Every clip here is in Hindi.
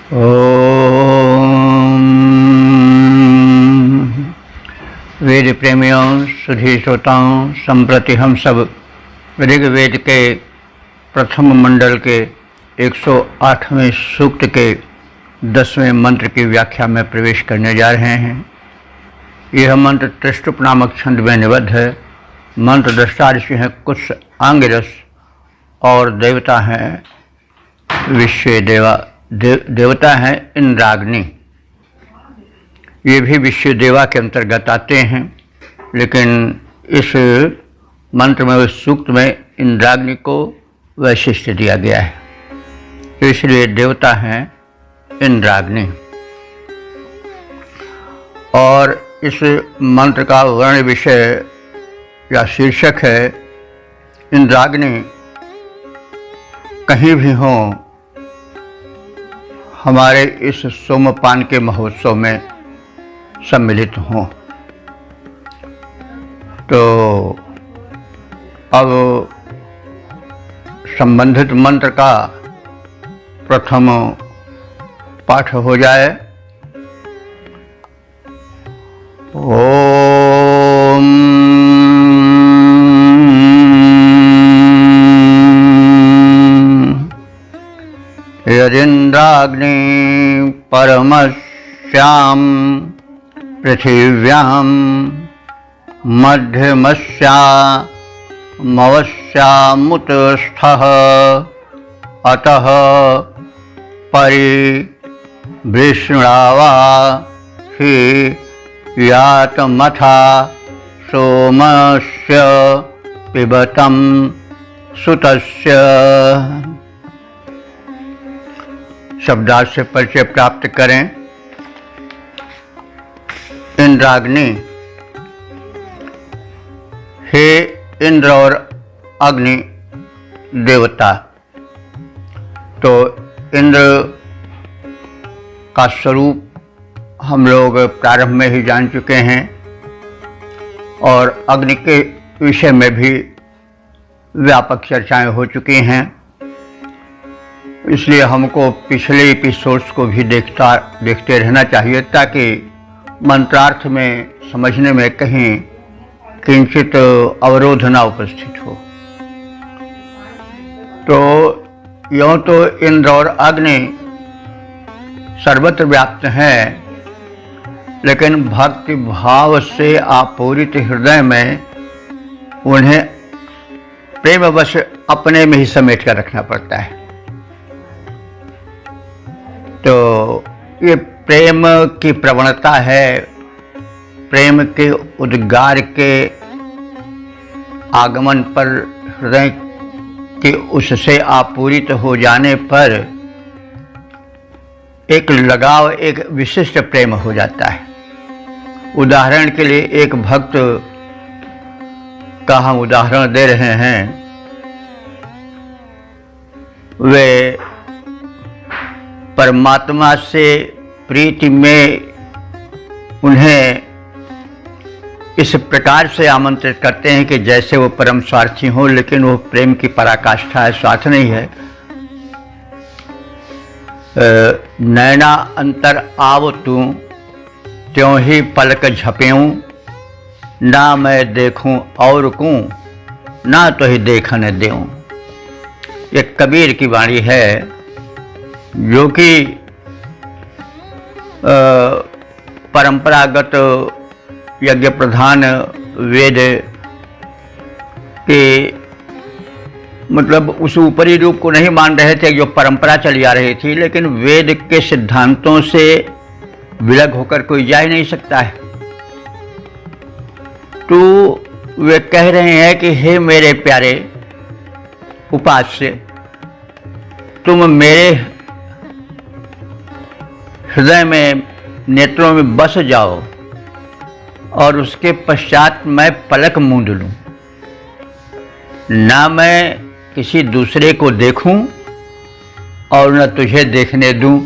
ओम वेद प्रेमियों, सुधी श्रोताओं, संप्रति हम सब ऋग्वेद के प्रथम मंडल के 108वें सूक्त के 10वें मंत्र की व्याख्या में प्रवेश करने जा रहे हैं। यह मंत्र त्रिष्टुप नामक छंद में निबद्ध है। मंत्र दृष्टा ऋषि हैं कुश आंगिरस और देवता हैं विश्व देवता हैं इंद्राग्नि। ये भी विश्व देवा के अंतर्गत आते हैं, लेकिन इस मंत्र में, उस सूक्त में इंद्राग्नि को वैशिष्ट दिया गया है, तो इसलिए देवता हैं इंद्राग्नि। और इस मंत्र का वर्ण विषय या शीर्षक है इंद्राग्नि कहीं भी हो हमारे इस सोमपान के महोत्सव में सम्मिलित हों। तो अब संबंधित मंत्र का प्रथम पाठ हो जाए। ओम यदिन्द्राग्नि परमस्यां पृथिव्यां मध्यमस्यामवस्यामुतस्थः अतः परिवृष्णावा हि यातमथा सोमस्य पिबतं सुतस्य। शब्दार्थ से परिचय प्राप्त करें। इंद्राग्नि, हे इंद्र और अग्नि देवता। तो इंद्र का स्वरूप हम लोग प्रारंभ में ही जान चुके हैं और अग्नि के विषय में भी व्यापक चर्चाएं हो चुकी हैं, इसलिए हमको पिछले एपिसोड्स को भी देखते रहना चाहिए ताकि मंत्रार्थ में समझने में कहीं किंचित अवरोध न उपस्थित हो। तो यूँ तो इंद्र और अग्नि सर्वत्र व्याप्त हैं, लेकिन भक्ति भाव से आपूरित हृदय में उन्हें प्रेमवश अपने में ही समेट कर रखना पड़ता है। तो ये प्रेम की प्रवणता है, प्रेम के उद्गार के आगमन पर, हृदय के उससे आपूरित हो जाने पर एक लगाव, एक विशिष्ट प्रेम हो जाता है। उदाहरण के लिए एक भक्त का हम उदाहरण दे रहे हैं। वे परमात्मा से प्रीति में उन्हें इस प्रकार से आमंत्रित करते हैं कि जैसे वो परम स्वार्थी हो, लेकिन वो प्रेम की पराकाष्ठा है, स्वार्थ नहीं है। नैना अंतर आव तू त्यों ही पलक झपेऊं, ना मैं देखूं और कूं, ना तो ही देखने देऊं। ये कबीर की वाणी है, जो कि परंपरागत यज्ञ प्रधान वेद के मतलब उस ऊपरी रूप को नहीं मान रहे थे जो परंपरा चली आ रही थी, लेकिन वेद के सिद्धांतों से विलग होकर कोई जा ही नहीं सकता है। तो वे कह रहे हैं कि हे मेरे प्यारे उपास्य, तुम मेरे हृदय में, नेत्रों में बस जाओ और उसके पश्चात मैं पलक मूंद लूं, ना मैं किसी दूसरे को देखूं और न तुझे देखने दूं।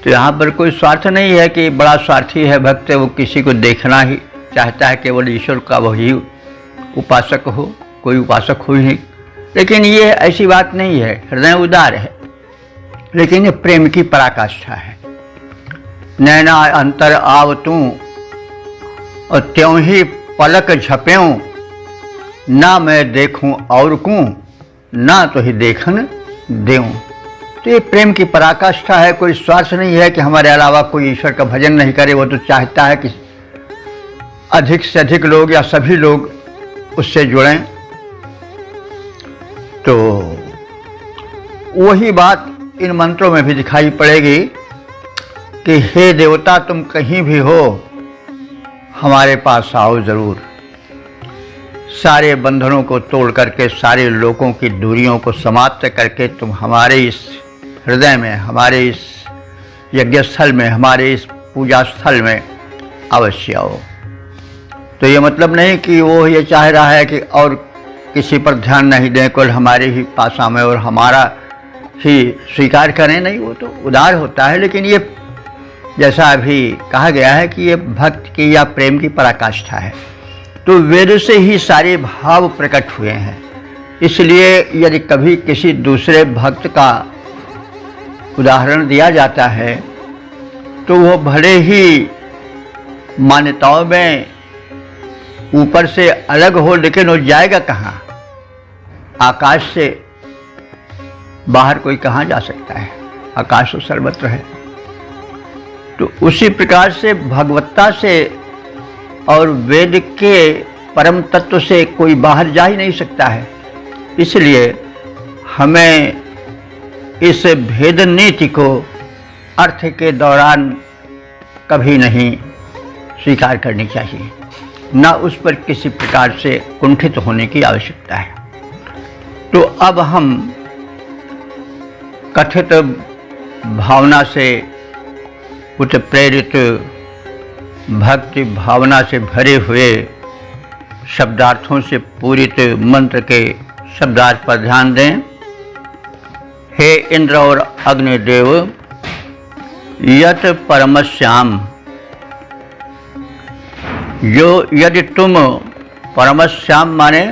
तो यहाँ पर कोई स्वार्थ नहीं है कि बड़ा स्वार्थी है भक्त, वो किसी को देखना ही चाहता है, केवल ईश्वर का वही उपासक हो, कोई उपासक हो ही। लेकिन ये ऐसी बात नहीं है, हृदय उदार है। लेकिन ये प्रेम की पराकाष्ठा है। नैना अंतर आव तू और त्यों ही पलक झप्यों, ना मैं देखूं और कूं, ना तो ही देखन देऊं। तो ये प्रेम की पराकाष्ठा है। कोई स्वार्थ नहीं है कि हमारे अलावा कोई ईश्वर का भजन नहीं करे। वो तो चाहता है कि अधिक से अधिक लोग या सभी लोग उससे जुड़ें। तो वही बात इन मंत्रों में भी दिखाई पड़ेगी कि हे देवता, तुम कहीं भी हो, हमारे पास आओ जरूर। सारे बंधनों को तोड़ करके, सारे लोगों की दूरियों को समाप्त करके तुम हमारे इस हृदय में, हमारे इस यज्ञ स्थल में, हमारे इस पूजा स्थल में अवश्य आओ। तो ये मतलब नहीं कि वो ये चाह रहा है कि और किसी पर ध्यान नहीं दें, केवल हमारे ही पास आए और हमारा ही स्वीकार करें। नहीं, वो तो उदार होता है। लेकिन ये जैसा अभी कहा गया है कि ये भक्त की या प्रेम की पराकाष्ठा है। तो वेद से ही सारे भाव प्रकट हुए हैं। इसलिए यदि कभी किसी दूसरे भक्त का उदाहरण दिया जाता है तो वो भले ही मान्यताओं में ऊपर से अलग हो, लेकिन वो जाएगा कहाँ? आकाश से बाहर कोई कहाँ जा सकता है? आकाश तो सर्वत्र है। तो उसी प्रकार से भगवत्ता से और वेद के परम तत्व से कोई बाहर जा ही नहीं सकता है। इसलिए हमें इस भेद नीति को अर्थ के दौरान कभी नहीं स्वीकार करनी चाहिए, न उस पर किसी प्रकार से कुंठित होने की आवश्यकता है। तो अब हम कथित भावना से उत्प्रेरित भक्ति भावना से भरे हुए शब्दार्थों से पूरित मंत्र के शब्दार्थ पर ध्यान दें। हे इंद्र और अग्निदेव, यत परमश्याम, जो यदि तुम परमश्याम माने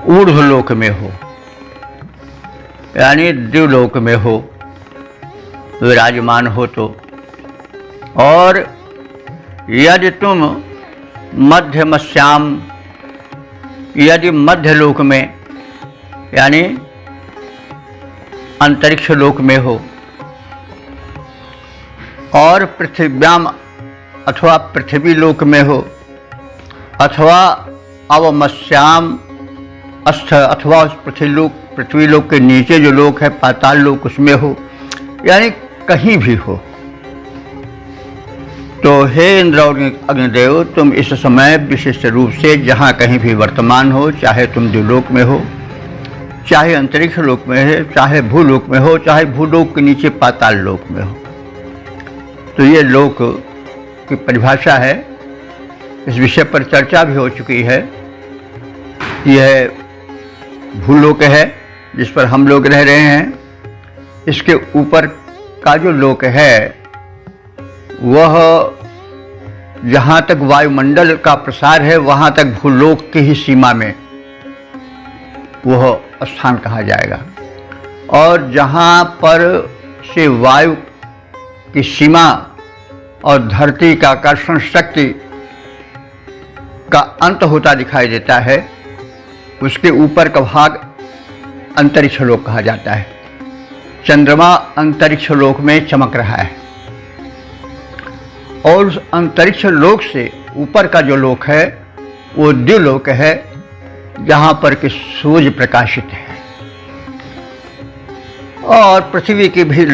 ऊर्ध्वलोक में हो, यानी दिवलोक में हो, विराजमान हो तो, और यदि तुम मध्यमश्याम, यदि मध्यलोक में यानी अंतरिक्ष लोक में हो, और पृथ्व्याम अथवा पृथ्वी लोक में हो, अथवा अवमश्याम अस्थ अथवा उस पृथ्वी लोक के नीचे जो लोक है पाताल लोक उसमें हो, यानी कहीं भी हो। तो हे इंद्र और अग्निदेव, तुम इस समय विशिष्ट रूप से जहाँ कहीं भी वर्तमान हो, चाहे तुम द्युलोक में हो, चाहे अंतरिक्ष लोक में है, चाहे भूलोक में हो, चाहे भूलोक के नीचे पाताल लोक में हो। तो ये लोक की परिभाषा है। इस विषय पर चर्चा भी हो चुकी है। यह भूलोक है जिस पर हम लोग रह रहे हैं। इसके ऊपर का जो लोक है वह जहाँ तक वायुमंडल का प्रसार है वहाँ तक भूलोक की ही सीमा में वह स्थान कहा जाएगा। और जहाँ पर से वायु की सीमा और धरती का आकर्षण शक्ति का अंत होता दिखाई देता है, उसके ऊपर का भाग अंतरिक्ष लोक कहा जाता है। चंद्रमा अंतरिक्ष लोक में चमक रहा है, और उस अंतरिक्ष लोक से ऊपर का जो लोक है वो द्युलोक है, जहाँ पर कि सूर्य प्रकाशित है। और पृथ्वी की भी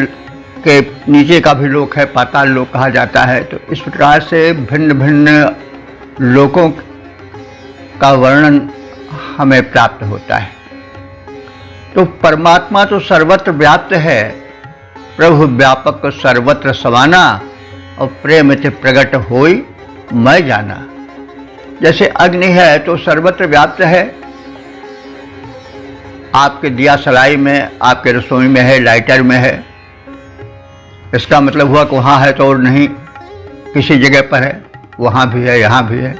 के नीचे का भी लोक है, पाताल लोक कहा जाता है। तो इस प्रकार से भिन्न भिन्न लोकों का वर्णन हमें प्राप्त होता है। तो परमात्मा तो सर्वत्र व्याप्त है, प्रभु व्यापक सर्वत्र समाना, और प्रेम ते प्रगट होई मैं जाना। जैसे अग्नि है तो सर्वत्र व्याप्त है, आपके दिया सलाई में, आपके रसोई में है, लाइटर में है। इसका मतलब हुआ कि वहाँ है तो और नहीं, किसी जगह पर है, वहाँ भी है, यहाँ भी है।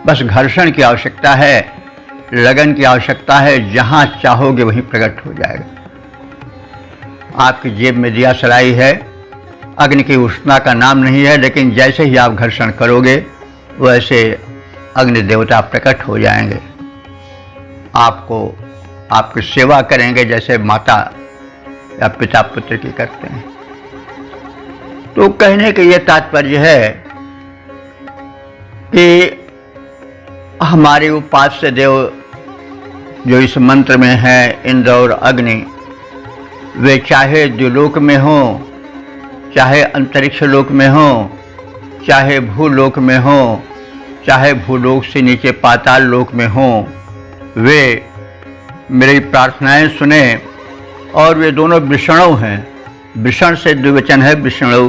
बस घर्षण की आवश्यकता है, लगन की आवश्यकता है, जहाँ चाहोगे वहीं प्रकट हो जाएगा। आपकी जेब में दिया सलाई है, अग्नि की उष्णता का नाम नहीं है, लेकिन जैसे ही आप घर्षण करोगे वैसे अग्नि देवता प्रकट हो जाएंगे, आपको आपकी सेवा करेंगे जैसे माता या पिता पुत्र की करते हैं। तो कहने के ये तात्पर्य है कि हमारे उपास्य देव जो इस मंत्र में है, इंद्र और अग्नि, वे चाहे द्युलोक में हो, चाहे अंतरिक्ष लोक में हो, चाहे भूलोक में हो, चाहे भूलोक से नीचे पाताल लोक में हो, वे मेरी प्रार्थनाएं सुने। और वे दोनों विष्णु हैं। विष्णु से द्विवचन है, विष्णु।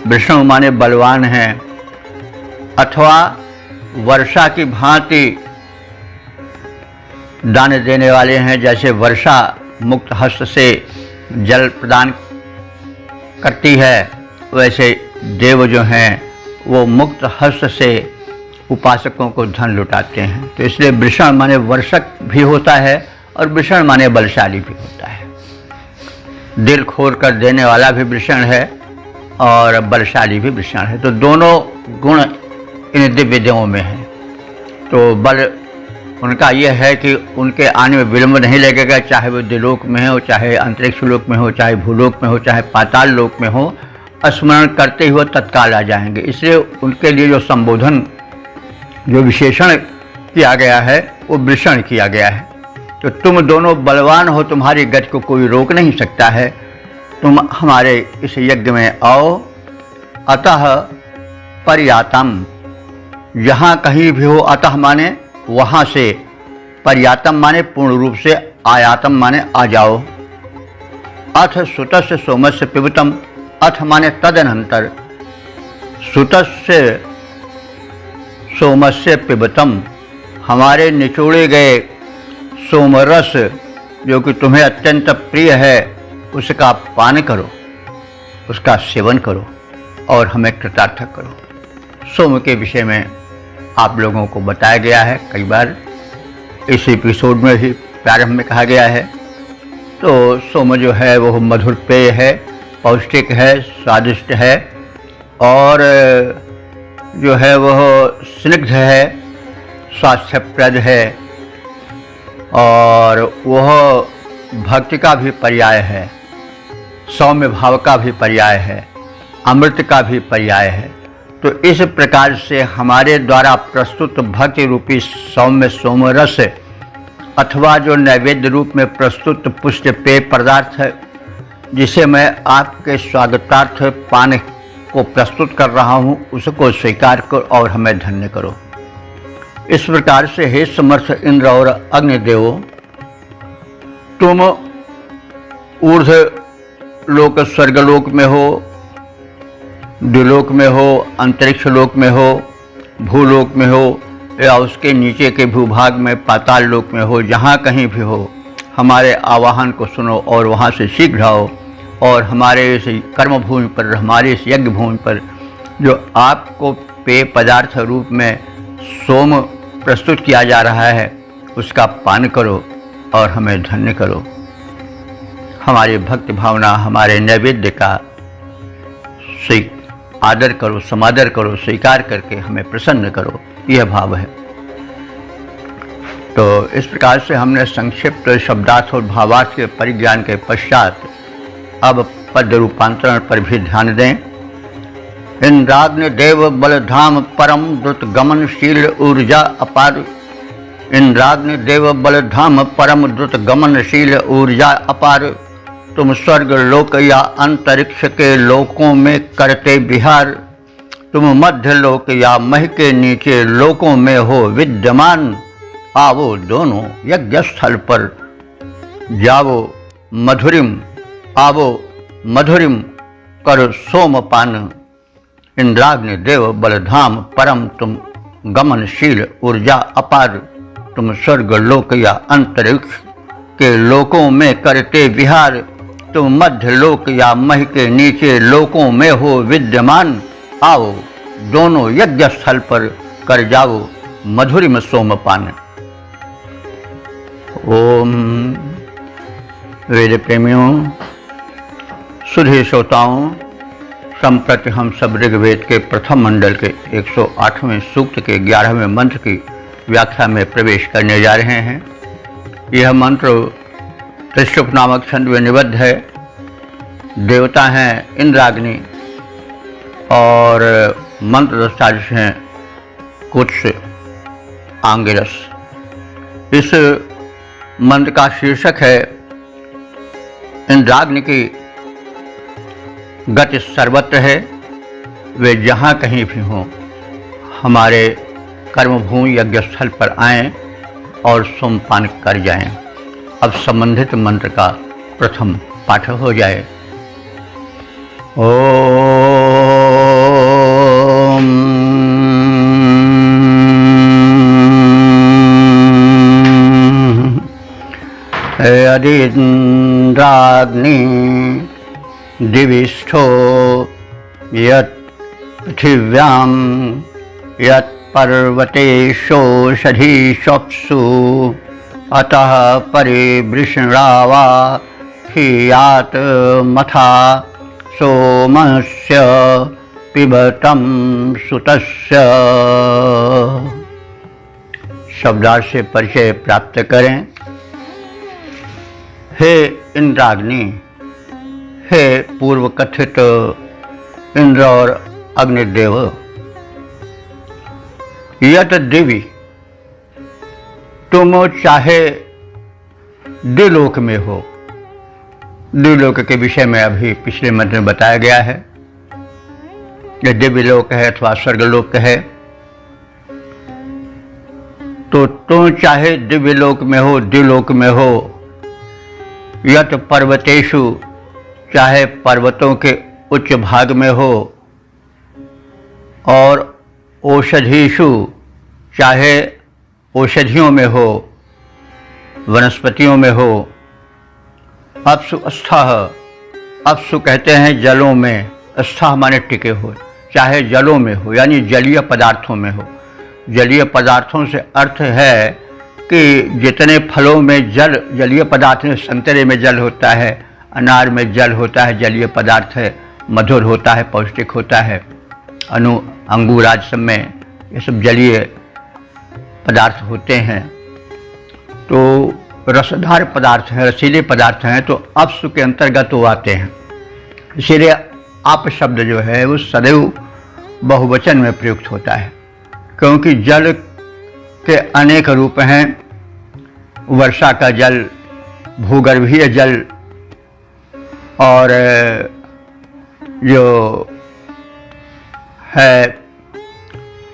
विष्णु माने बलवान हैं, अथवा वर्षा की भांति दान देने वाले हैं। जैसे वर्षा मुक्त हस्त से जल प्रदान करती है, वैसे देव जो हैं वो मुक्त हस्त से उपासकों को धन लुटाते हैं। तो इसलिए वृषण माने वर्षक भी होता है और वृषण माने बलशाली भी होता है। दिल खोल कर देने वाला भी वृषण है और बलशाली भी वृषण है। तो दोनों गुण इन दिव्य देवों में है। तो बल उनका यह है कि उनके आने में विलंब नहीं लगेगा, चाहे वो दिलोक में हो, चाहे अंतरिक्ष लोक में हो, चाहे भूलोक में हो, चाहे पाताल लोक में हो, स्मरण करते ही वो तत्काल आ जाएंगे। इसलिए उनके लिए जो संबोधन, जो विशेषण किया गया है वो वृषण किया गया है। तो तुम दोनों बलवान हो, तुम्हारी गति को कोई रोक नहीं सकता है, तुम हमारे इस यज्ञ में आओ। अतः पर्यातम, जहाँ कहीं भी हो, अतः माने वहाँ से, पर्यातम माने पूर्ण रूप से, आयातम माने आ जाओ। अथ सुतस्य सोमस्य पिबतम, अथ माने तदनंतर, सुतस्य सोमस्य पिबतम, हमारे निचोड़े गए सोमरस जो कि तुम्हें अत्यंत प्रिय है, उसका पान करो, उसका सेवन करो और हमें कृतार्थ करो। सोम के विषय में आप लोगों को बताया गया है, कई बार इस एपिसोड में भी प्रारंभ में कहा गया है। तो सोम जो है वो मधुर पेय है, पौष्टिक है, स्वादिष्ट है और जो है वह स्निग्ध है, स्वास्थ्यप्रद है और वह भक्ति का भी पर्याय है, सौम्य भाव का भी पर्याय है, अमृत का भी पर्याय है। तो इस प्रकार से हमारे द्वारा प्रस्तुत भक्ति रूपी सौम्य सोमरस अथवा जो नैवेद्य रूप में प्रस्तुत पुष्ट पेय पदार्थ है, जिसे मैं आपके स्वागतार्थ पान को प्रस्तुत कर रहा हूँ, उसको स्वीकार करो और हमें धन्य करो। इस प्रकार से हे समर्थ इंद्र और अग्निदेव, तुम ऊर्ध्व लोक स्वर्गलोक में हो, द्युलोक में हो, अंतरिक्ष लोक में हो, भूलोक में हो या उसके नीचे के भूभाग में पाताल लोक में हो, जहाँ कहीं भी हो, हमारे आवाहन को सुनो और वहाँ से शीघ्र आओ और हमारे इस कर्म भूमि पर, हमारे इस यज्ञ भूमि पर जो आपको पेय पदार्थ रूप में सोम प्रस्तुत किया जा रहा है, उसका पान करो और हमें धन्य करो। हमारी भक्ति भावना, हमारे नैवेद्य का आदर करो, समादर करो, स्वीकार करके हमें प्रसन्न करो, यह भाव है। तो इस प्रकार से हमने संक्षिप्त शब्दार्थ और भावार्थ के परिज्ञान के पश्चात अब पद रूपांतरण पर भी ध्यान दें। इंद्राग्नि देव बलधाम परम द्रुत गमनशील ऊर्जा अपार, इंद्राग्नि देव बलधाम परम द्रुत गमनशील ऊर्जा अपार, तुम स्वर्ग लोक या अंतरिक्ष के लोकों में करते विहार, तुम मध्य लोक या मह के नीचे लोकों में हो विद्यमान, आवो दोनों यज्ञ स्थल पर जावो मधुरिम, आवो मधुरिम कर सोमपान, इंद्राग्नि देव बलधाम परम तुम गमनशील ऊर्जा अपार, तुम स्वर्ग लोक या अंतरिक्ष के लोकों में करते विहार, तुम मध्य लोक या मह के नीचे लोकों में हो विद्यमान, आओ दोनों यज्ञ स्थल पर कर जाओ मधुरिम सोमपान। ओम वेद प्रेमियों, सुधी श्रोताओं, संप्रति हम सब ऋग्वेद के प्रथम मंडल के 108वें सूक्त के 11वें मंत्र की व्याख्या में प्रवेश करने जा रहे हैं। यह मंत्र त्रिशुप नामक छंद में निबद्ध है। देवता हैं इंद्राग्नि और मंत्र दस्तावेज हैं कुछ आंगिरस। इस मंत्र का शीर्षक है इंद्राग्नि की गति सर्वत्र है, वे जहाँ कहीं भी हों हमारे कर्मभूमि यज्ञ स्थल पर आएं और सोमपान कर जाएं। अब संबंधित मंत्र का प्रथम पाठ हो जाए। ओम यदिन्द्राग्नि दिविष्ठो यत् पृथिव्यां यत् पर्वतेषोषधीष्वप्सु अतः परिवृषणावा हियात् मथा सोमस्य पिबतं सुतस्य। शब्दार्थ से परिचय प्राप्त करें। हे इंद्राग्नि, हे पूर्व कथित इंद्र और अग्निदेव, यत दिवि, तुम चाहे द्विलोक में हो। द्विलोक के विषय में अभी पिछले मंत्र में बताया गया है। यह दिव्यलोक है अथवा स्वर्गलोक है, तो तुम चाहे दिव्यलोक में हो, द्विलोक में हो, यत पर्वतेषु, चाहे पर्वतों के उच्च भाग में हो, और औषधीषु, चाहे औषधियों में हो, वनस्पतियों में हो, अपसु अस्थः, अपसु कहते हैं जलों में, अस्थः माने टिके हो, चाहे जलों में हो यानी जलीय पदार्थों में हो। जलीय पदार्थों से अर्थ है कि जितने फलों में जल, जलीय पदार्थ में संतरे में जल होता है, अनार में जल होता है, जलीय पदार्थ है, मधुर होता है, पौष्टिक होता है, अंगूर आदि सब में ये सब जलीय पदार्थ होते हैं। तो रसधार पदार्थ हैं, रसीले पदार्थ हैं, तो अपसु के अंतर्गत वो आते हैं। इसीलिए आप शब्द जो है वो सदैव बहुवचन में प्रयुक्त होता है, क्योंकि जल के अनेक रूप हैं। वर्षा का जल, भूगर्भीय जल, और जो है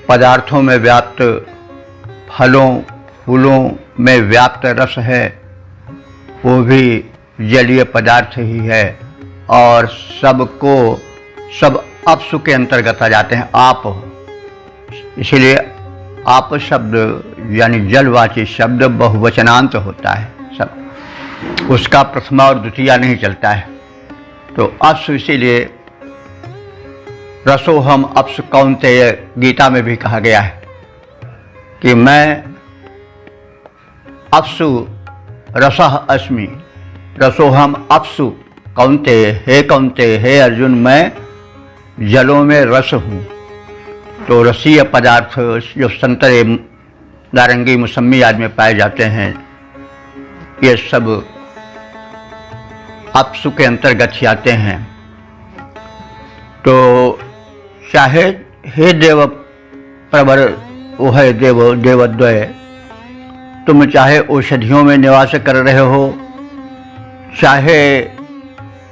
पदार्थों में व्याप्त, फलों फूलों में व्याप्त रस है, वो भी जलीय पदार्थ ही है। और सबको सब अपसु के अंतर्गत आ जाते हैं। आप, इसीलिए आप शब्द यानी जलवाची शब्द बहुवचनांत होता है, सब उसका प्रथमा और द्वितीया नहीं चलता है। तो अपसु इसीलिए रसोहम अपसु कौन्तेय गीता में भी कहा गया है कि मैं अपसु रसः अस्मि, रसोहम अपसु कौन्तेय, हे कौन्तेय, हे अर्जुन, मैं जलों में रस हूँ। तो रसीय पदार्थ जो संतरे, नारंगी, मौसमी आदि में पाए जाते हैं, ये सब अपसु के अंतर्गत ही आते हैं। तो चाहे हे देव प्रवर उभय देव देवद्वय, तुम चाहे औषधियों में निवास कर रहे हो, चाहे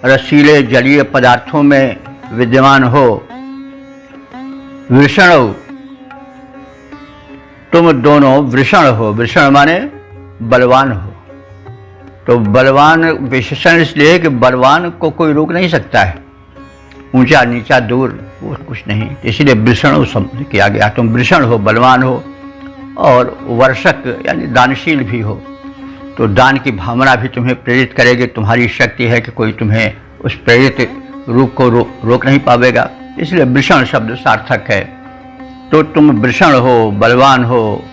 रसीले जलीय पदार्थों में विद्यमान हो, वृषण, तुम दोनों वृषण हो। वृषण माने बलवान हो। तो बलवान विशेषण इसलिए कि बलवान को कोई रोक नहीं सकता है, ऊंचा नीचा दूर वो कुछ नहीं, इसीलिए वृषण शब्द किया गया। तुम वृषण हो, बलवान हो, और वर्षक यानी दानशील भी हो। तो दान की भावना भी तुम्हें प्रेरित करेगी। तुम्हारी शक्ति है कि कोई तुम्हें उस प्रेरित रूप को रोक नहीं पावेगा, इसलिए वृषण शब्द सार्थक है। तो तुम वृषण हो, बलवान हो,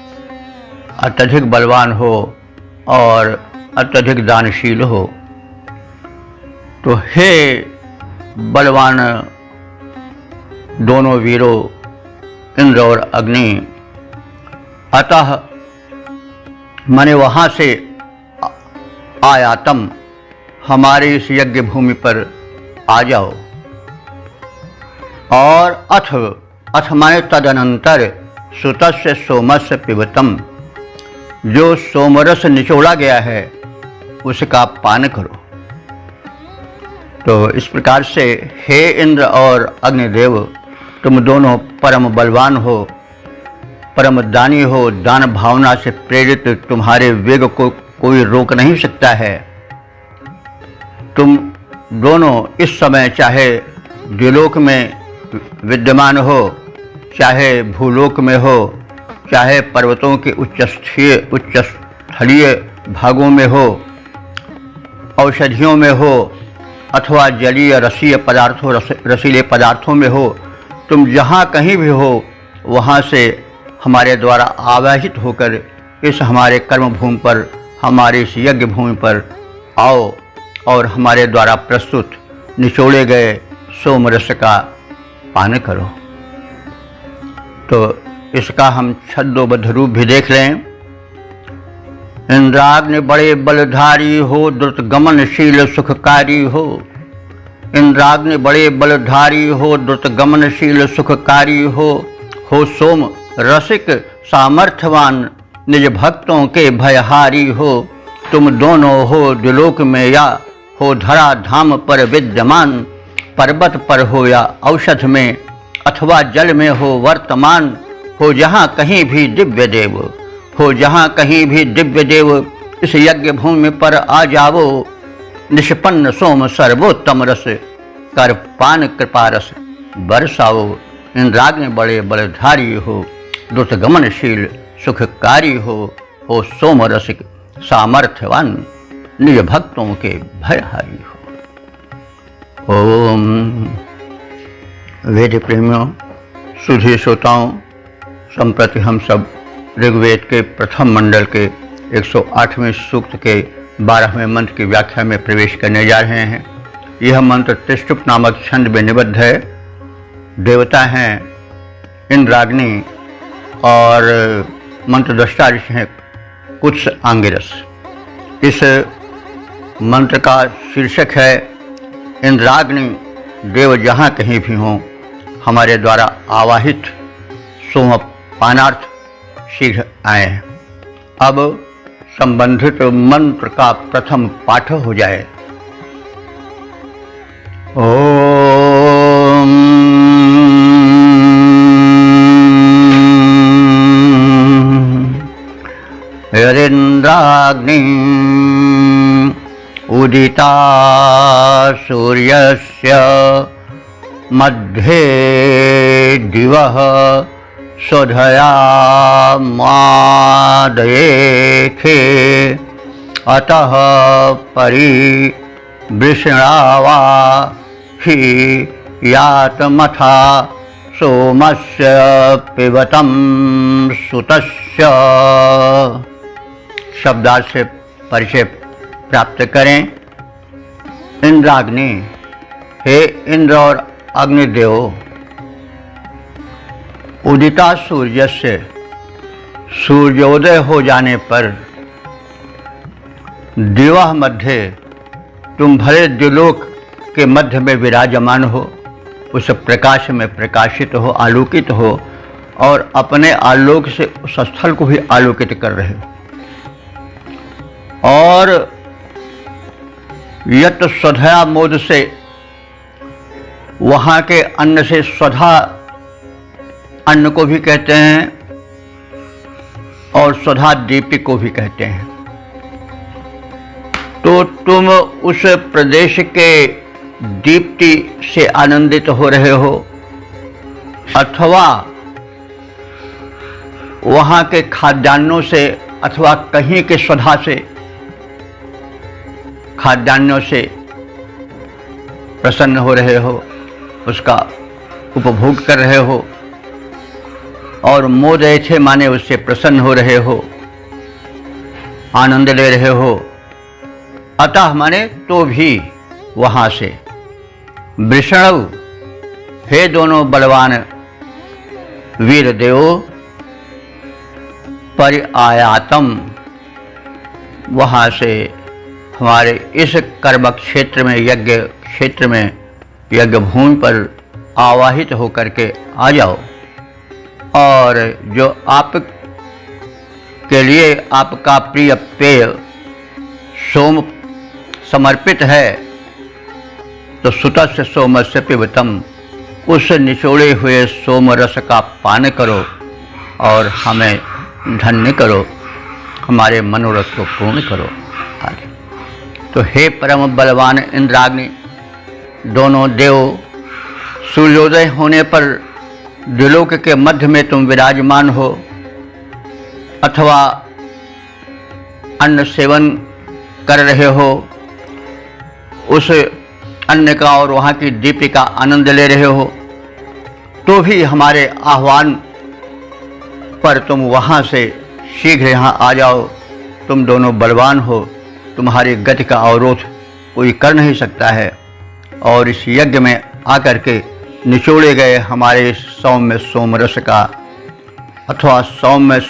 अत्यधिक बलवान हो और अत्यधिक दानशील हो। तो हे बलवान दोनों वीरों इंद्र और अग्नि, अतः माने वहाँ से आयातम, हमारे इस यज्ञ भूमि पर आ जाओ। और अथ माने तदनंतर सुतस्य सोमस्य पिबतम, जो सोमरस निचोड़ा गया है उसका पान करो। तो इस प्रकार से हे इंद्र और अग्निदेव, तुम दोनों परम बलवान हो, परम दानी हो, दान भावना से प्रेरित तुम्हारे वेग को कोई रोक नहीं सकता है। तुम दोनों इस समय चाहे द्युलोक में विद्यमान हो, चाहे भूलोक में हो, चाहे पर्वतों के उच्चस्थलीय भागों में हो, औषधियों में हो, अथवा जलीय रसीय पदार्थों रसीले पदार्थों में हो, तुम जहाँ कहीं भी हो वहाँ से हमारे द्वारा आवाहित होकर इस हमारे कर्म भूमि पर, हमारे इस यज्ञ भूमि पर आओ और हमारे द्वारा प्रस्तुत निचोड़े गए सोमरस का पान करो। तो इसका हम छद्मबद्ध रूप भी देख लें। इंद्राग्नि बड़े बलधारी हो, द्रुत गमनशील सुखकारी हो। इंद्राग्नि बड़े बलधारी हो, द्रुत गमनशील सुखकारी हो सोम रसिक सामर्थ्यवान, निज भक्तों के भयहारी हो। तुम दोनों हो द्युलोक में या हो धरा धाम पर विद्यमान, पर्वत पर हो या औषध में, अथवा जल में हो वर्तमान, हो जहाँ कहीं भी दिव्य देव, हो जहाँ कहीं भी दिव्य देव, इस यज्ञ भूमि पर आ जाओ। निष्पन्न सोम सर्वोत्तम रस, कर पान कृपा रस बरसाओ। इंद्राग्नि बड़े बलधारी हो, द्रुत गमनशील सुखकारी हो सोम रसिक सामर्थ्यवान, निज भक्तों के भयहारी हो। ओम वेद प्रेमियों, सुधी श्रोताओं, संप्रति हम सब ऋग्वेद के प्रथम मंडल के 108वें सूक्त के 12वें मंत्र की व्याख्या में प्रवेश करने जा रहे हैं। यह मंत्र तिष्टुप नामक छंद में निबद्ध है। देवता हैं इंद्राग्नि और मंत्रद्रष्टा ऋषि हैं कुत्स आंगिरस। इस मंत्र का शीर्षक है इंद्राग्नि देव जहाँ कहीं भी हों, हमारे द्वारा आवाहित सोम पानार्थ शीघ्र आए। अब संबंधित मंत्र का प्रथम पाठ हो जाए। ओम यदिन्द्राग्नि उदिता सूर्यस्य मध्ये दिवः स्वधया मादयेथे, अतः परिवृष्णावा हि यातमथा सोमस्य पिबतं सुतस्य। शब्दार्थ से परिचय प्राप्त करें। इंद्राग्नि, हे इंद्र और अग्निदेव, उदिता सूर्य से, सूर्योदय हो जाने पर, दिवा मध्य, तुम भले द्युलोक के मध्य में विराजमान हो, उस प्रकाश में प्रकाशित हो, आलोकित हो, और अपने आलोक से उस स्थल को भी आलोकित कर रहे हो। और यत स्वधा मोद से, वहाँ के अन्न से, स्वधा अन्न को भी कहते हैं और स्वधा दीप्ति को भी कहते हैं। तो तुम उस प्रदेश के दीप्ति से आनंदित हो रहे हो, अथवा वहाँ के खाद्यान्नों से, अथवा कहीं के स्वधा से, खाद्यान्नों से प्रसन्न हो रहे हो, उसका उपभोग कर रहे हो। और मोदयथे माने उससे प्रसन्न हो रहे हो, आनंद ले रहे हो। अतः माने तो भी वहाँ से, वृषणव, हे दोनों बलवान वीर देव, परिआयातम, वहाँ से हमारे इस कर्म क्षेत्र में, यज्ञ क्षेत्र में, यज्ञ भूमि पर आवाहित होकर के आ जाओ। और जो आप के लिए आपका प्रिय पेय सोम समर्पित है, तो सुतस्य सोमस्य पिबतम, उस निचोड़े हुए सोम रस का पान करो और हमें धन्य करो, हमारे मनोरथ को पूर्ण करो। आगे तो हे परम बलवान इंद्राग्नि, दोनों देव, सूर्योदय होने पर द्विलोक के मध्य में तुम विराजमान हो, अथवा अन्न सेवन कर रहे हो, उस अन्न का और वहाँ की दीप्ति का आनंद ले रहे हो, तो भी हमारे आह्वान पर तुम वहाँ से शीघ्र यहाँ आ जाओ। तुम दोनों बलवान हो, तुम्हारी गति का अवरोध कोई कर नहीं सकता है। और इस यज्ञ में आकर के निचोड़े गए हमारे सौम्य सोमरस का अथवा सौम्य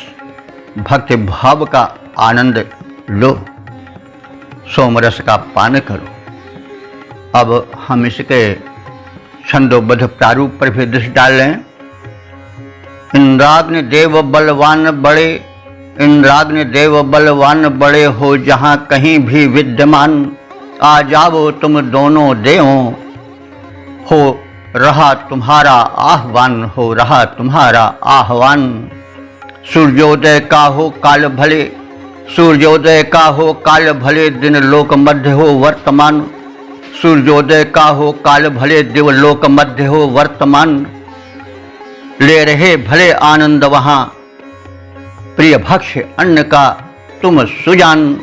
भक्ति भाव का आनंद लो, सोमरस का पान करो। अब हम इसके छंदोबद्ध प्रारूप पर भी दृष्टि डाल लें। इंद्राग्नि देव बलवान बड़े, इंद्राग्नि देव बलवान बड़े हो जहाँ कहीं भी विद्यमान, आ जाओ तुम दोनों देवों, हो रहा तुम्हारा आह्वान, हो रहा तुम्हारा आह्वान। सूर्योदय का हो काल भले, सूर्योदय का हो काल भले, दिन लोक मध्य हो वर्तमान। सूर्योदय का हो काल भले, दिव लोक मध्य हो वर्तमान। ले रहे भले आनंद वहाँ, प्रिय भक्ष्य अन्न का तुम सुजान।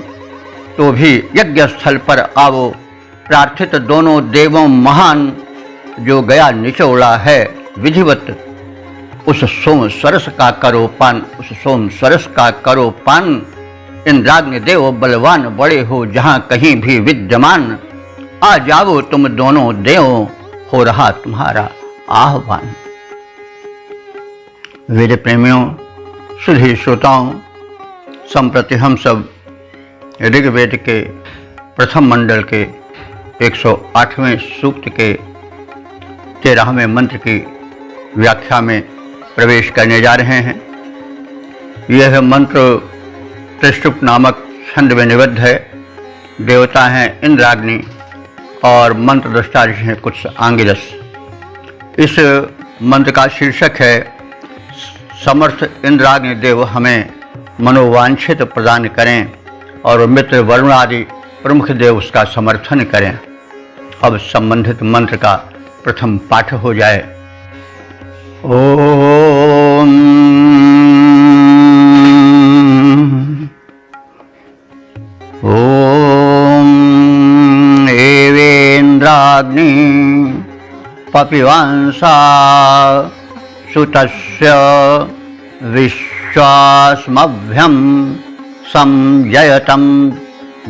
तो भी यज्ञ स्थल पर आओ, प्रार्थित दोनों देवों महान, जो गया निचोड़ा है विधिवत, उस सोम सरस का करो पान, उस सोम सरस का करो पान। इंद्राग्नि देव बलवान बड़े हो जहाँ कहीं भी विद्यमान, आ जाओ तुम दोनों देव, हो रहा तुम्हारा आह्वान। वेद प्रेमियों, सुधी श्रोताओं, संप्रति हम सब ऋग्वेद के प्रथम मंडल के 108वें सूक्त के 13वें मंत्र की व्याख्या में प्रवेश करने जा रहे हैं। यह मंत्र त्रिष्टुप नामक छंद में निबद्ध है। देवता हैं इंद्राग्नि और मंत्र दृष्टा हैं कुछ आंगिरस। इस मंत्र का शीर्षक है, समर्थ इंद्राग्नि देव हमें मनोवांछित प्रदान करें और मित्र वरुण आदि प्रमुख देव उसका समर्थन करें। अब संबंधित मंत्र का प्रथम पाठ हो जाए। ओम ओम एवेन्द्राग्नि पपिवांसा सुतस्य विश्वास्मभ्यं संजयतं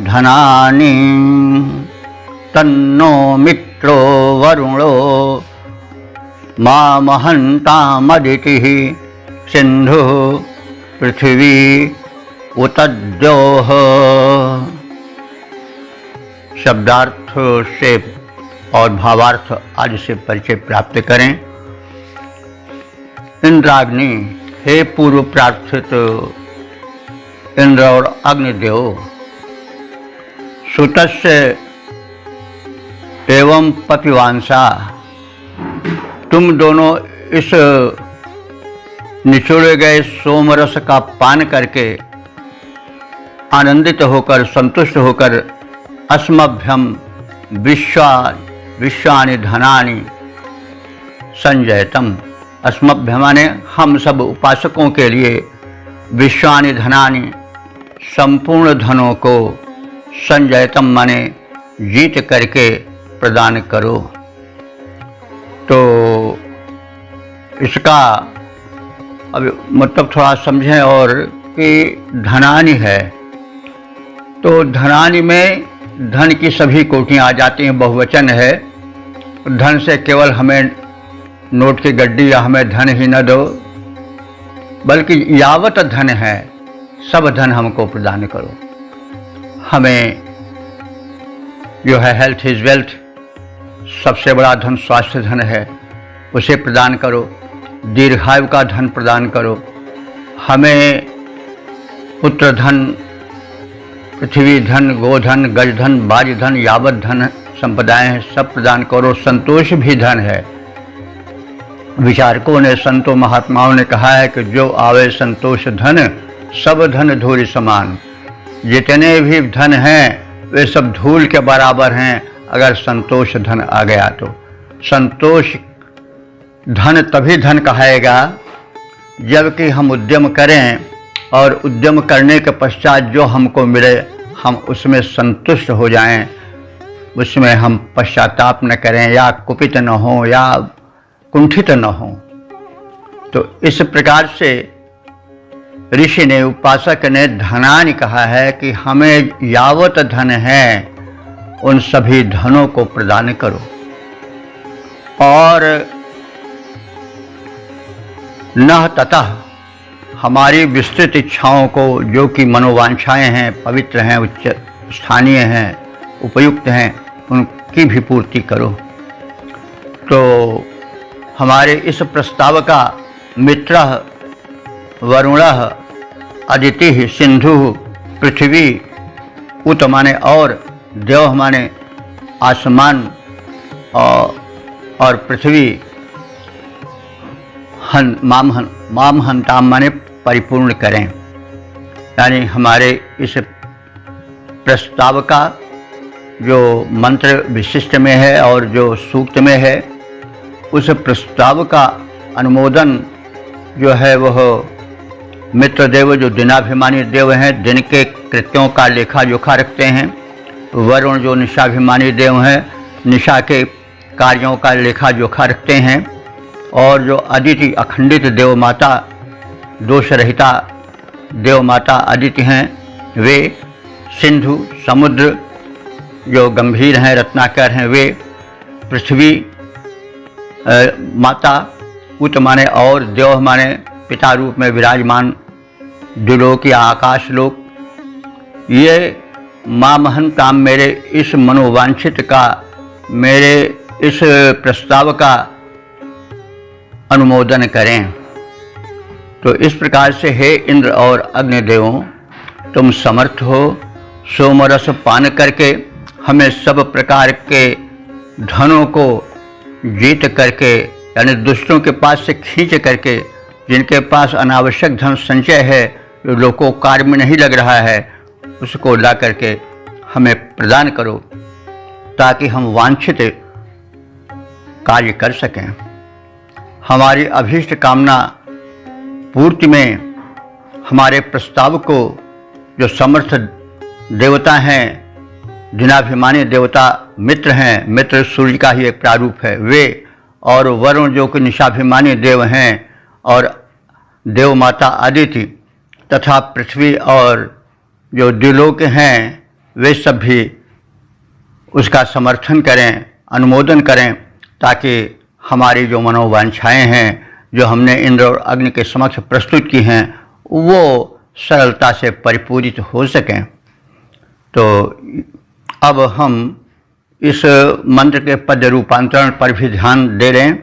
धनानि। तन्नो मित्रो वरुणो मामहन्तामदितिः सिन्धुः पृथिवी उतद्योः। शब्दार्थ से और भावार्थ आदि से परिचय प्राप्त करें। इंद्राग्नि, हे पूर्व प्रार्थित इंद्र और अग्निदेव, सुतस्य एवं पपिवांसा, तुम दोनों इस निचोड़े गए सोमरस का पान करके आनंदित होकर, संतुष्ट होकर, अस्मभ्यम विश्वानि धनानि संजयतम। अस्मभ्य माने हम सब उपासकों के लिए, विश्वानि धनानि संपूर्ण धनों को, संजयतम माने जीत करके प्रदान करो। तो इसका अब मतलब थोड़ा समझें और कि धनानि है तो धनानि में धन की सभी कोटियाँ आ जाती हैं, बहुवचन है। धन से केवल हमें नोट की गड्डी या हमें धन ही न दो, बल्कि यावत धन है सब धन हमको प्रदान करो। हमें जो है हेल्थ इज वेल्थ, सबसे बड़ा धन स्वास्थ्य धन है, उसे प्रदान करो। दीर्घायु का धन प्रदान करो। हमें पुत्र धन, पृथ्वी धन, गोधन, गजधन, बाज धन, यावत धन संपदाएं हैं सब प्रदान करो। संतोष भी धन है। विचारकों ने, संतों महात्माओं ने कहा है कि जो आवे संतोष धन, सब धन धूल समान। जितने भी धन हैं वे सब धूल के बराबर हैं अगर संतोष धन आ गया तो। संतोष धन तभी धन कहाएगा जबकि हम उद्यम करें और उद्यम करने के पश्चात जो हमको मिले हम उसमें संतुष्ट हो जाएं, उसमें हम पश्चाताप न करें या कुपित न हो या कुंठित न हो। तो इस प्रकार से ऋषि ने, उपासक ने धनानि कहा है कि हमें यावत धन है उन सभी धनों को प्रदान करो और न ततः हमारी विस्तृत इच्छाओं को, जो कि मनोवांछाएं हैं, पवित्र हैं, उच्च स्थानीय हैं, उपयुक्त हैं, उनकी भी पूर्ति करो। तो हमारे इस प्रस्ताव का मित्रः वरुणः अदिति सिंधु पृथ्वी, उत माने और, देव माने आसमान और पृथ्वी, माम हंताम माने परिपूर्ण करें। यानी हमारे इस प्रस्ताव का जो मंत्र विशिष्ट में है और जो सूक्त में है, उस प्रस्ताव का अनुमोदन जो है वह मित्र देव, जो दिनाभिमानी देव हैं, दिन के कृत्यों का लेखा जोखा रखते हैं। वरुण जो निशाभिमानी देव हैं, निशा के कार्यों का लेखा जोखा रखते हैं। और जो अदिति अखंडित देव माता, दोष रहिता देव माता अदिति हैं, वे सिंधु समुद्र जो गंभीर हैं, रत्नाकर हैं, वे पृथ्वी माता, उत माने और, देव माने पिता रूप में विराजमान द्विलोक या आकाश लोक। ये मामहन काम मेरे इस मनोवांछित का, मेरे इस प्रस्ताव का अनुमोदन करें। तो इस प्रकार से हे इंद्र और अग्निदेवों, तुम समर्थ हो सोमरस पान करके हमें सब प्रकार के धनों को जीत करके, यानी दुष्टों के पास से खींच करके, जिनके पास अनावश्यक धन संचय है, जो लोगों कार्य में नहीं लग रहा है, उसको ला करके हमें प्रदान करो ताकि हम वांछित कार्य कर सकें। हमारी अभीष्ट कामना पूर्ति में हमारे प्रस्ताव को जो समर्थ देवता हैं, दिनाभिमानी देवता मित्र हैं, मित्र सूर्य का ही एक प्रारूप है, वे और वरुण जो कि निशाभिमानी देव हैं और देव माता अदिति तथा पृथ्वी और जो द्विलोक हैं, वे सब भी उसका समर्थन करें, अनुमोदन करें, ताकि हमारी जो मनोवांछाएं हैं, जो हमने इंद्र और अग्नि के समक्ष प्रस्तुत की हैं, वो सरलता से परिपूरित हो सकें। तो अब हम इस मंत्र के पद रूपांतरण पर भी ध्यान दे रहे हैं।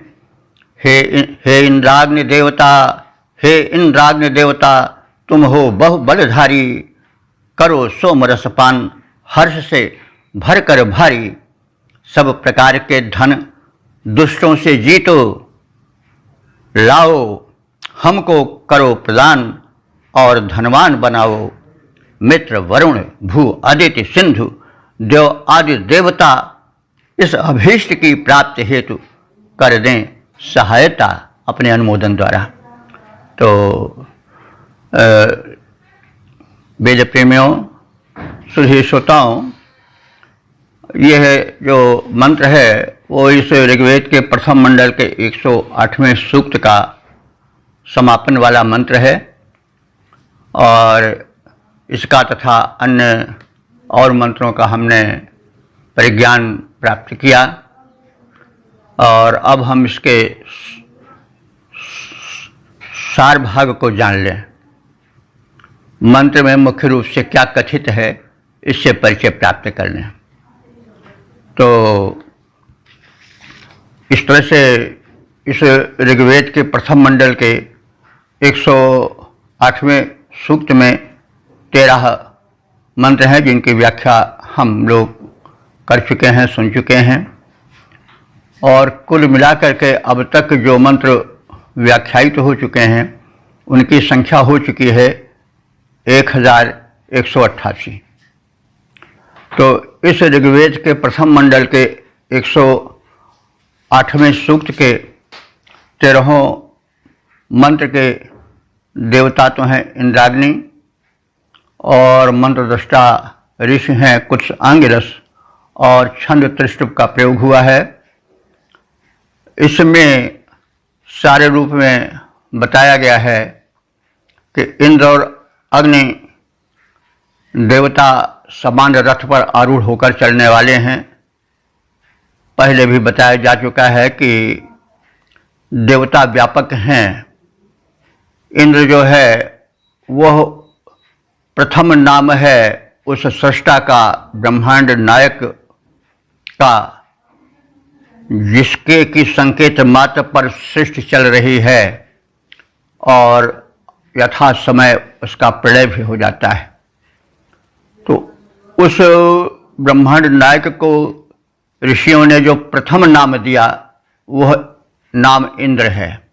हे इंद्राग्नि देवता, हे इंद्राग्नि देवता, तुम हो बहु बलधारी, करो सोमरसपान हर्ष से भर कर भारी। सब प्रकार के धन दुष्टों से जीतो, लाओ हमको करो प्रदान और धनवान बनाओ। मित्र वरुण भू आदित्य सिंधु देव आदि देवता इस अभीष्ट की प्राप्ति हेतु कर दें सहायता अपने अनुमोदन द्वारा। तो वेद प्रेमियों, सुधी श्रोताओं, यह जो मंत्र है वो इस ऋग्वेद के प्रथम मंडल के 108वें सूक्त का समापन वाला मंत्र है और इसका तथा अन्य और मंत्रों का हमने परिज्ञान प्राप्त किया। और अब हम इसके सार भाग को जान लें। मंत्र में मुख्य रूप से क्या कथित है, इससे परिचय प्राप्त कर लें। तो इस तरह से इस ऋग्वेद के प्रथम मंडल के 108वें सूक्त में 13 मंत्र हैं, जिनकी व्याख्या हम लोग कर चुके हैं, सुन चुके हैं। और कुल मिलाकर के अब तक जो मंत्र व्याख्यायित हो चुके हैं उनकी संख्या हो चुकी है 1188। तो इस ऋग्वेद के प्रथम मंडल के 108वें सूक्त के 13 मंत्र के देवता तो हैं इंद्राग्नि, और मंत्रदृष्टा ऋषि हैं कुछ अंगिरस, और छंद त्रिष्टुप का प्रयोग हुआ है। इसमें सारे रूप में बताया गया है कि इंद्र और अग्नि देवता समान रथ पर आरूढ़ होकर चलने वाले हैं। पहले भी बताया जा चुका है कि देवता व्यापक हैं। इंद्र जो है वह प्रथम नाम है उस सृष्टा का, ब्रह्मांड नायक का, जिसके की संकेत मात्र पर सृष्टि चल रही है और यथा समय उसका प्रलय भी हो जाता है। तो उस ब्रह्मांड नायक को ऋषियों ने जो प्रथम नाम दिया वह नाम इंद्र है।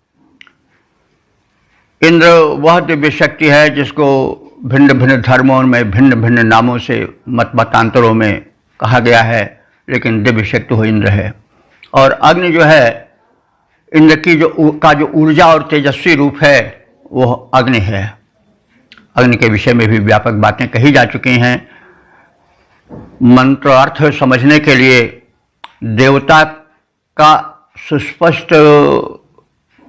इंद्र वह दिव्य शक्ति है जिसको भिन्न भिन्न धर्मों में भिन्न भिन्न नामों से मतांतरों में कहा गया है, लेकिन दिव्य शक्ति वो इंद्र है। और अग्नि जो है इंद्र की जो ऊर्जा और तेजस्वी रूप है वह अग्नि है। अग्नि के विषय में भी व्यापक बातें कही जा चुकी हैं। मंत्रार्थ समझने के लिए देवता का सुस्पष्ट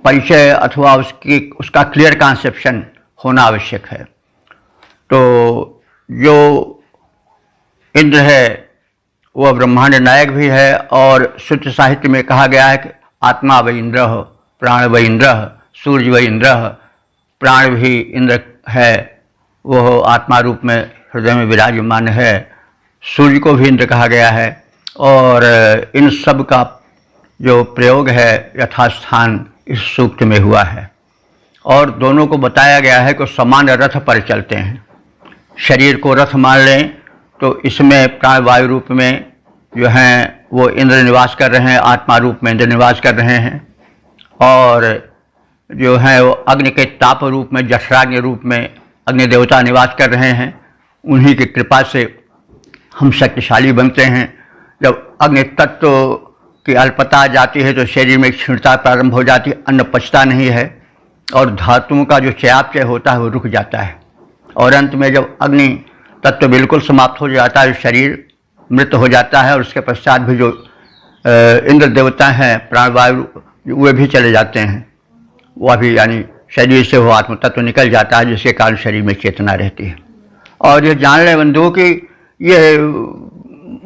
परिचय अथवा उसका क्लियर कॉन्सेप्शन होना आवश्यक है। तो जो इंद्र है वह ब्रह्मांड नायक भी है, और श्रुति साहित्य में कहा गया है कि आत्मा व इंद्र, प्राण व इंद्र, सूर्य व इंद्र। प्राण भी इंद्र है, वह आत्मा रूप में हृदय में विराजमान है। सूर्य को भी इंद्र कहा गया है। और इन सब का जो प्रयोग है यथास्थान इस सूक्त में हुआ है। और दोनों को बताया गया है कि समान रथ पर चलते हैं। शरीर को रथ मान लें तो इसमें प्राणवायु रूप में जो हैं वो इंद्र निवास कर रहे हैं, आत्मा रूप में इंद्र निवास कर रहे हैं। और जो है वो अग्नि के ताप रूप में, जठराग्नि रूप में अग्नि देवता निवास कर रहे हैं। उन्हीं की कृपा से हम शक्तिशाली बनते हैं। जब अग्नि तत्व की अल्पता आ जाती है तो शरीर में क्षीणता प्रारंभ हो जाती है, अन्न पचता नहीं है और धातुओं का जो चयापचय होता है वो रुक जाता है। और अंत में जब अग्नि तत्व बिल्कुल समाप्त हो जाता है, शरीर मृत हो जाता है, और उसके पश्चात भी जो इंद्र देवता हैं प्राणवायु वे भी चले जाते हैं। वह भी यानी शरीर से वो आत्म तत्व निकल जाता है, जिसके कारण शरीर में चेतना रहती है। और ये जान लें बंधुओं कि ये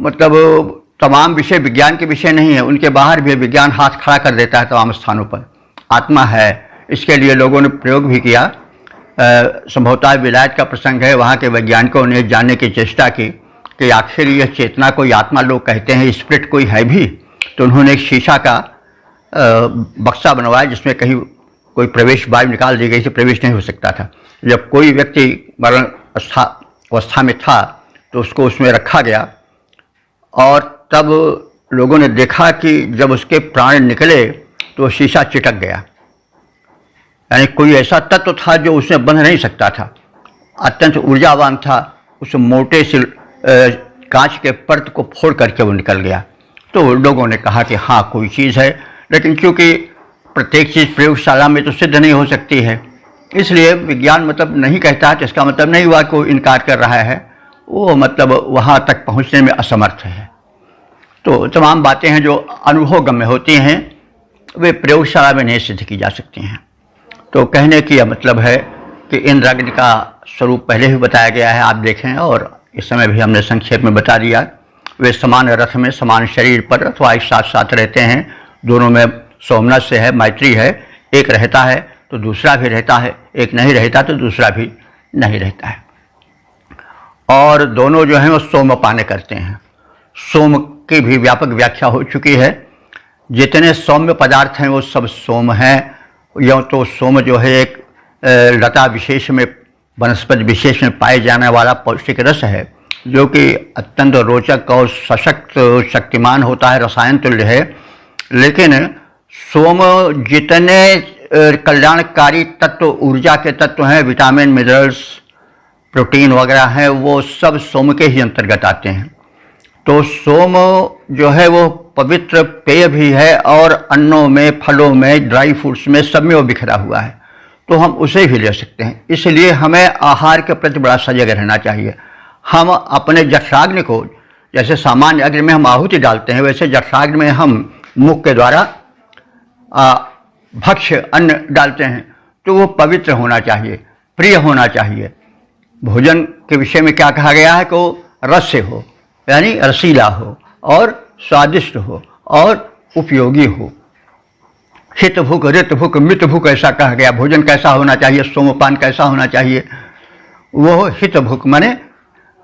मतलब तमाम विषय विज्ञान के विषय नहीं है, उनके बाहर भी विज्ञान हाथ खड़ा कर देता है तमाम स्थानों पर। आत्मा है, इसके लिए लोगों ने प्रयोग भी किया। संभवतः विलायत का प्रसंग है, वहाँ के वैज्ञानिकों ने जानने की चेष्टा की कि आखिर यह चेतना कोई आत्मा लोग कहते हैं, स्पिरिट कोई है भी। तो उन्होंने एक शीशा का बक्सा बनवाया जिसमें कहीं कोई प्रवेश वायु निकाल दी गई थी, प्रवेश नहीं हो सकता था। जब कोई व्यक्ति मरण अवस्था में था तो उसको उसमें रखा गया, और तब लोगों ने देखा कि जब उसके प्राण निकले तो शीशा चिटक गया। यानी कोई ऐसा तत्व था जो उसमें बंध नहीं सकता था, अत्यंत ऊर्जावान था। उस मोटे से कांच के परत को फोड़ करके वो निकल गया। तो लोगों ने कहा कि हाँ कोई चीज़ है, लेकिन क्योंकि प्रत्येक चीज़ प्रयोगशाला में तो सिद्ध नहीं हो सकती है, इसलिए विज्ञान मतलब नहीं कहता तो इसका मतलब नहीं हुआ कोई इनकार कर रहा है, वो मतलब वहाँ तक पहुँचने में असमर्थ है। तो तमाम बातें हैं जो अनुभवगम्य होती हैं, वे प्रयोगशाला में नहीं सिद्ध की जा सकती हैं। तो कहने की यह मतलब है कि इंद्राग्नि का स्वरूप पहले ही बताया गया है, आप देखें, और इस समय भी हमने संक्षेप में बता दिया। वे समान रथ में समान शरीर पर अथवा एक साथ साथ रहते हैं। दोनों में सोमनस से है, मैत्री है। एक रहता है तो दूसरा भी रहता है, एक नहीं रहता तो दूसरा भी नहीं रहता है। और दोनों जो हैं वो सोमपान करते हैं। सोम की भी व्यापक व्याख्या हो चुकी है। जितने सौम्य पदार्थ हैं वो सब सोम हैं। या तो सोम जो है एक लता विशेष में, वनस्पति विशेष में पाए जाने वाला पौष्टिक रस है, जो कि अत्यंत रोचक और सशक्त शक्तिमान होता है, रसायन तुल्य है। लेकिन सोम जितने कल्याणकारी तत्व, ऊर्जा के तत्व हैं, विटामिन, मिनरल्स, प्रोटीन वगैरह हैं, वो सब सोम के ही अंतर्गत आते हैं। तो सोम जो है वो पवित्र पेय भी है और अन्नों में, फलों में, ड्राई फ्रूट्स में, सब में वो बिखरा हुआ है। तो हम उसे भी ले सकते हैं। इसलिए हमें आहार के प्रति बड़ा सजग रहना चाहिए। हम अपने जठराग्नि को, जैसे सामान्य अग्नि में हम आहुति डालते हैं, वैसे जठराग्नि में हम मुख के द्वारा भक्ष्य अन्न डालते हैं। तो वो पवित्र होना चाहिए, प्रिय होना चाहिए। भोजन के विषय में क्या कहा गया है कि वो रस से हो, यानी रसीला हो और स्वादिष्ट हो और उपयोगी हो। हित भूख, रित भूख, मित भूख ऐसा कहा गया। भोजन कैसा होना चाहिए, सोमपान कैसा होना चाहिए? वो हित भूख माने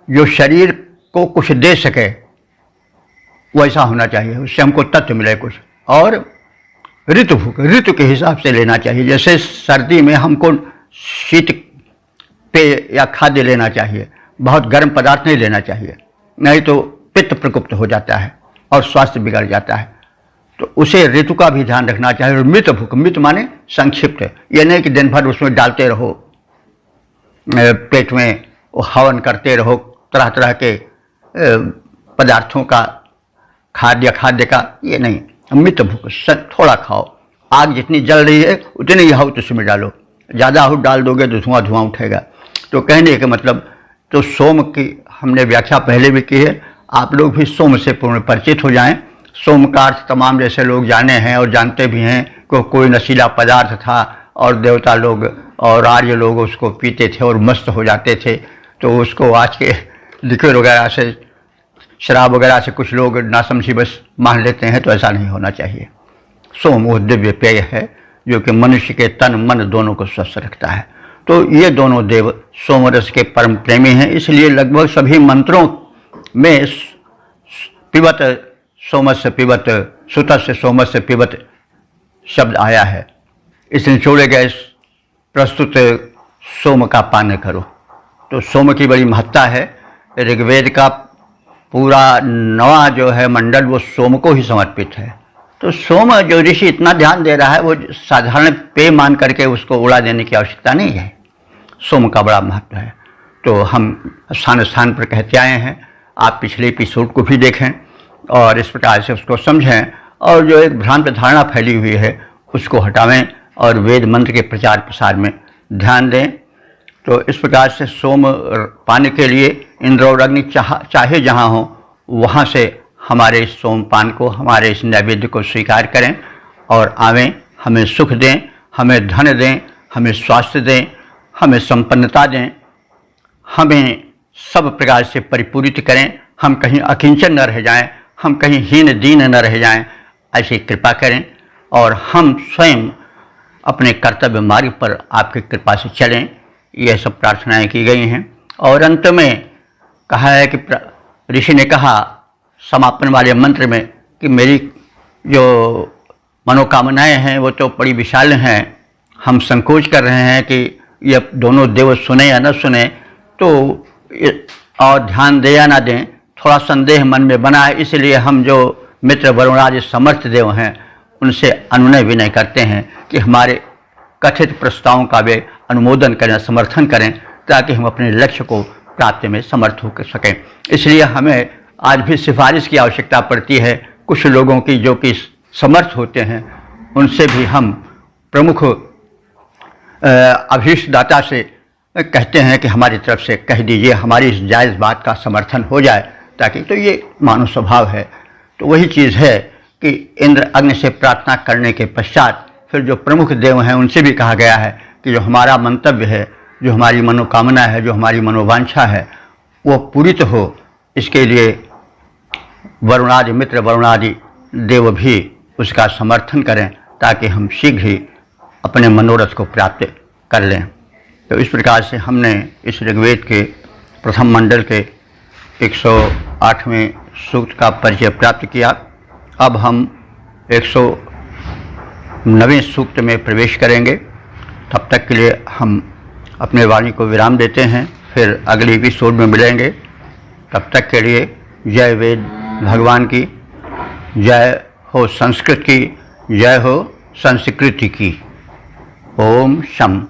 जो शरीर को कुछ दे सके, वैसा होना चाहिए, उससे हमको तत्व मिले कुछ। और ऋतु भूख, ऋतु के हिसाब से लेना चाहिए। जैसे सर्दी में हमको शीत पेय या खाद्य लेना चाहिए, बहुत गर्म पदार्थ नहीं लेना चाहिए, नहीं तो पित्त प्रकोप हो जाता है और स्वास्थ्य बिगड़ जाता है। तो उसे ऋतु का भी ध्यान रखना चाहिए। और मित भूख, मित माने संक्षिप्त, ये नहीं कि दिन भर उसमें डालते रहो, पेट में हवन करते रहो तरह तरह के पदार्थों का, खाद्य का, ये नहीं। मित भूख, थोड़ा खाओ। आग जितनी जल रही है उतनी ही आहूत उसमें डालो। ज़्यादा आहूत डाल दोगे तो धुआं धुआं उठेगा। तो कहने के मतलब, तो सोम की हमने व्याख्या पहले भी की है। आप लोग भी सोम से पूर्ण परिचित हो जाएं। सोम का अर्थ तमाम जैसे लोग जाने हैं और जानते भी हैं कि कोई नशीला पदार्थ था और देवता लोग और आर्य लोग उसको पीते थे और मस्त हो जाते थे। तो उसको आज के लिक्विड वगैरह से, शराब वगैरह से कुछ लोग नासमझी बस मान लेते हैं। तो ऐसा नहीं होना चाहिए। सोम वो दिव्य पेय है जो कि मनुष्य के तन मन दोनों को स्वस्थ रखता है। तो ये दोनों देव सोमरस के परम प्रेमी हैं। इसलिए लगभग सभी मंत्रों में पिबत सोमस्य पिबत, सुतस्य सोमस्य पिबत शब्द आया है। इस निचोड़े गए प्रस्तुत सोम का पान करो। तो सोम की बड़ी महत्ता है। ऋग्वेद का पूरा 9वां जो है मंडल वो सोम को ही समर्पित है। तो सोम जो ऋषि इतना ध्यान दे रहा है, वो साधारण पेय मान करके उसको उड़ा देने की आवश्यकता नहीं है। सोम का बड़ा महत्व है। तो हम स्थान स्थान पर कहते आए हैं। आप पिछले एपिसोड को भी देखें और इस प्रकार से उसको समझें, और जो एक भ्रांत धारणा फैली हुई है उसको हटावें और वेद मंत्र के प्रचार प्रसार में ध्यान दें। तो इस प्रकार से सोम पाने के लिए इंद्र और अग्नि चाहे जहाँ हो वहाँ से हमारे इस सोमपान को, हमारे इस नैवेद्य को स्वीकार करें और आवें, हमें सुख दें, हमें धन दें, हमें स्वास्थ्य दें, हमें संपन्नता दें, हमें सब प्रकार से परिपूरित करें। हम कहीं अकिंचन न रह जाएं, हम कहीं हीन दीन न रह जाएं, ऐसी कृपा करें। और हम स्वयं अपने कर्तव्य मार्ग पर आपकी कृपा से चलें। यह सब प्रार्थनाएं की गई हैं। और अंत में कहा है कि ऋषि ने कहा समापन वाले मंत्र में कि मेरी जो मनोकामनाएं हैं वो तो बड़ी विशाल हैं। हम संकोच कर रहे हैं कि ये दोनों देव सुने या न सुने, तो और ध्यान दें या ना दें, थोड़ा संदेह मन में बना है। इसलिए हम जो मित्र वरुणादि समर्थ देव हैं उनसे अनुनय विनय करते हैं कि हमारे कथित प्रस्तावों का वे अनुमोदन करें, समर्थन करें, ताकि हम अपने लक्ष्य को प्राप्ति में समर्थ हो सकें। इसलिए हमें आज भी सिफारिश की आवश्यकता पड़ती है कुछ लोगों की जो कि समर्थ होते हैं। उनसे भी हम प्रमुख अभीष्टदाता से कहते हैं कि हमारी तरफ से कह दीजिए, हमारी इस जायज़ बात का समर्थन हो जाए, ताकि, तो ये मानव स्वभाव है। तो वही चीज़ है कि इंद्र अग्नि से प्रार्थना करने के पश्चात फिर जो प्रमुख देव हैं उनसे भी कहा गया है कि जो हमारा मंतव्य है, जो हमारी मनोकामना है, जो हमारी मनोवांछा है, वो पूरित हो। इसके लिए वरुणादि मित्र, वरुणादि देव भी उसका समर्थन करें ताकि हम शीघ्र ही अपने मनोरथ को प्राप्त कर लें। तो इस प्रकार से हमने इस ऋग्वेद के प्रथम मंडल के 108वें सूक्त का परिचय प्राप्त किया। अब हम 109वें सूक्त में प्रवेश करेंगे। तब तक के लिए हम अपने वाणी को विराम देते हैं, फिर अगले एपिसोड में मिलेंगे। तब तक के लिए जय वेद भगवान की, जय हो संस्कृत की, जय हो संस्कृति की। ओम शम।